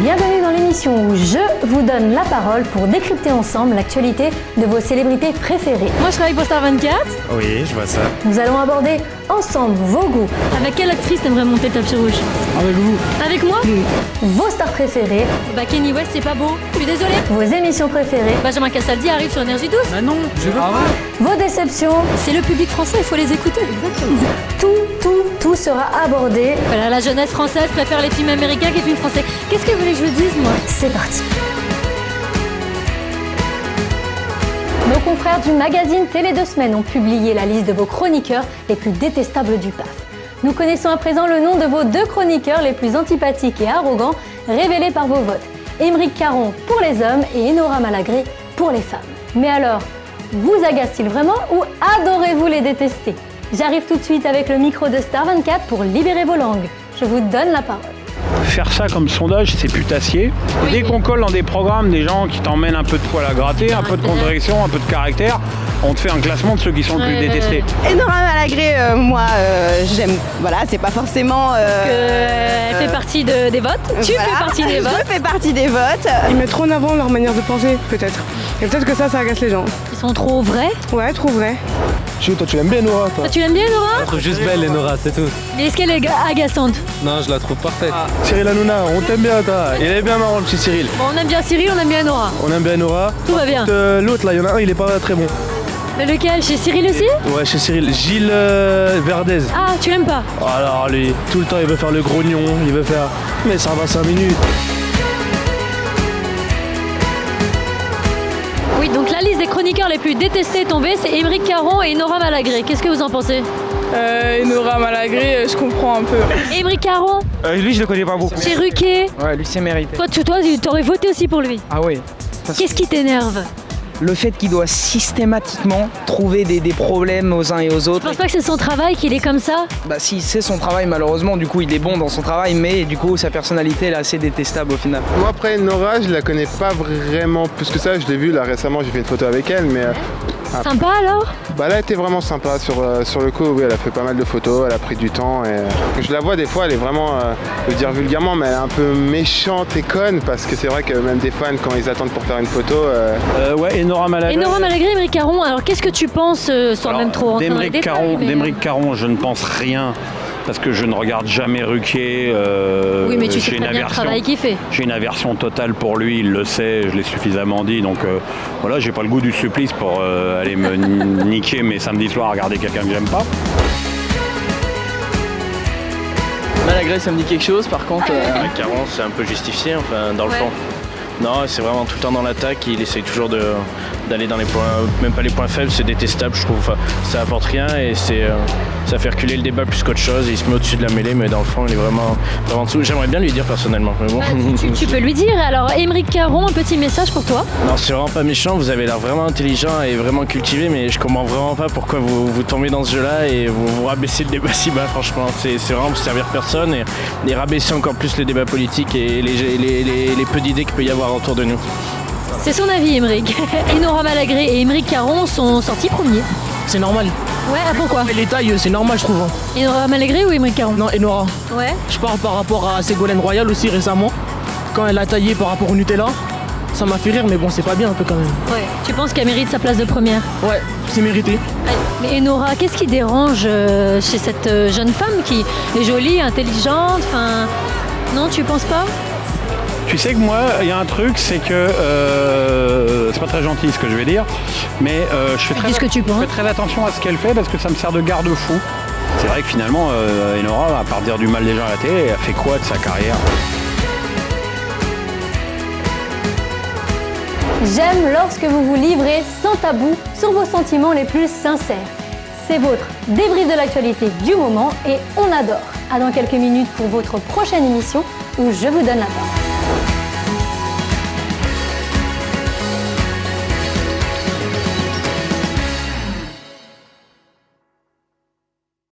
Bienvenue dans l'émission où je vous donne la parole pour décrypter ensemble l'actualité de vos célébrités préférées. Moi je travaille pour Star 24. Oui, je vois ça. Nous allons aborder ensemble vos goûts. Avec quelle actrice t'aimerais monter le tapis rouge? Avec vous. Avec moi? Vos stars préférées, Bah Kanye West c'est pas beau, je suis désolée. vos émissions préférées, Benjamin Castaldi arrive sur Énergie 12. Ah non, je veux pas. vos déceptions, C'est le public français, il faut les écouter. tout sera abordé. Voilà, la jeunesse française préfère les films américains que les films français. Qu'est-ce que vous voulez que je vous dise moi? C'est parti. Nos confrères du magazine Télé 2 Semaines ont publié la liste de vos chroniqueurs les plus détestables du PAF. Nous connaissons à présent le nom de vos 2 chroniqueurs les plus antipathiques et arrogants, révélés par vos votes. Émeric Caron pour les hommes et Enora Malagré pour les femmes. Mais alors, vous agacent-ils vraiment ou adorez-vous les détester? J'arrive tout de suite avec le micro de Star 24 pour libérer vos langues. Je vous donne la parole. Faire ça comme sondage, c'est putassier. Oui, Dès oui. qu'on colle dans des programmes des gens qui t'emmènent un peu de poil à gratter, un peu de contradiction, un peu de caractère, on te fait un classement de ceux qui sont le plus détestés. Enora Malagré, j'aime. Voilà, c'est pas forcément. Elle fait partie des votes. Tu voilà. fais partie des votes. Je fais partie des votes. Ils mettent trop en avant leur manière de penser, peut-être. Et peut-être que ça agace les gens. Ils sont trop vrais. Ouais, trop vrai. Toi, tu l'aimes bien, Nora, toi? Toi, tu l'aimes bien Nora? Je la trouve juste belle, Enora, c'est tout. Mais est-ce qu'elle est agaçante? Non, je la trouve parfaite. Cyril Hanouna, on t'aime bien, toi. Il est bien marrant, le petit Cyril. Bon, on aime bien Cyril, on aime bien Nora. On aime bien Nora. Tout va bien. L'autre, là, il y en a un, il est pas très bon. Mais lequel? Chez Cyril aussi? Ouais, chez Cyril. Gilles Verdez. Ah, tu l'aimes pas? Alors, lui, tout le temps, il veut faire le grognon, il veut faire. Mais ça va 5 minutes. Oui, donc la liste des chroniqueurs les plus détestés est tombée, c'est Émeric Caron et Enora Malagré. Qu'est-ce que vous en pensez? Enora Malagré, je comprends un peu. Émeric Caron, Lui, je le connais pas beaucoup. chez Ruquier. Ouais, lui c'est mérité. Toi, t'aurais voté aussi pour lui. Ah oui. Qu'est-ce qui t'énerve? Le fait qu'il doit systématiquement trouver des problèmes aux uns et aux Je autres. pense pas que c'est son travail qu'il est comme ça. Bah si c'est son travail malheureusement, du coup il est bon dans son travail, mais du coup sa personnalité elle est assez détestable au final. Moi après Nora, je la connais pas vraiment plus que ça, je l'ai vue là récemment, j'ai fait une photo avec elle, mais Sympa alors? bah, elle a été vraiment sympa sur le coup, oui, elle a fait pas mal de photos, elle a pris du temps et je la vois des fois, elle est vraiment, je veux dire vulgairement, mais elle est un peu méchante et conne parce que c'est vrai que même des fans quand ils attendent pour faire une photo, Ouais, Enora Malagré. Enora Malagré, Émeric Caron, alors qu'est-ce que tu penses sans Alors, même trop rentrer dans les détails, mais- D'Émeric Caron, je ne pense rien. Parce que je ne regarde jamais Ruquier. Oui, mais tu sais j'ai très une bien le aversion. travail qu'il fait. J'ai une aversion totale pour lui, il le sait, je l'ai suffisamment dit. Donc voilà, j'ai pas le goût du supplice pour aller me niquer mes samedis soirs à regarder quelqu'un que j'aime pas. Malagré, ça me dit quelque chose, par contre. Caron, c'est un peu justifié, enfin, dans le Ouais. fond. Non, c'est vraiment tout le temps dans l'attaque, il essaye toujours d'aller dans les points, même pas les points faibles, c'est détestable, je trouve. Enfin, ça apporte rien et ça fait reculer le débat plus qu'autre chose. Il se met au-dessus de la mêlée, mais dans le fond, il est vraiment en dessous. J'aimerais bien lui dire personnellement, mais bon. Bah, tu peux lui dire. Alors, Émeric Caron, un petit message pour toi. Non, c'est vraiment pas méchant, vous avez l'air vraiment intelligent et vraiment cultivé, mais je comprends vraiment pas pourquoi vous tombez dans ce jeu-là et vous rabaissez le débat si bas, franchement. C'est vraiment pour servir personne et rabaisser encore plus le débat politique et les peu d'idées qu'il peut y avoir autour de nous. C'est son avis, Émeric. Enora Malagré et Émeric Caron sont sortis premiers. C'est normal. Ouais, ah, pourquoi? Les tailles, c'est normal, je trouve. Enora Malagré ou Émeric Caron? Non, Enora. Ouais. Je parle par rapport à Ségolène Royal aussi récemment. Quand elle a taillé par rapport au Nutella, ça m'a fait rire, mais bon, c'est pas bien un peu quand même. Ouais. Tu penses qu'elle mérite sa place de première? Ouais, c'est mérité. Mais Enora, qu'est-ce qui dérange chez cette jeune femme qui est jolie, intelligente, enfin... Non, tu penses pas? Tu sais que moi, il y a un truc, c'est que c'est pas très gentil ce que je vais dire, mais je fais Dis ce que tu penses. je fais très attention à ce qu'elle fait parce que ça me sert de garde-fou. C'est vrai que finalement, Enora, à part dire du mal des gens à la télé, elle fait quoi de sa carrière? J'aime lorsque vous vous livrez sans tabou sur vos sentiments les plus sincères. C'est votre débrief de l'actualité du moment et on adore. À dans quelques minutes pour votre prochaine émission où je vous donne la parole.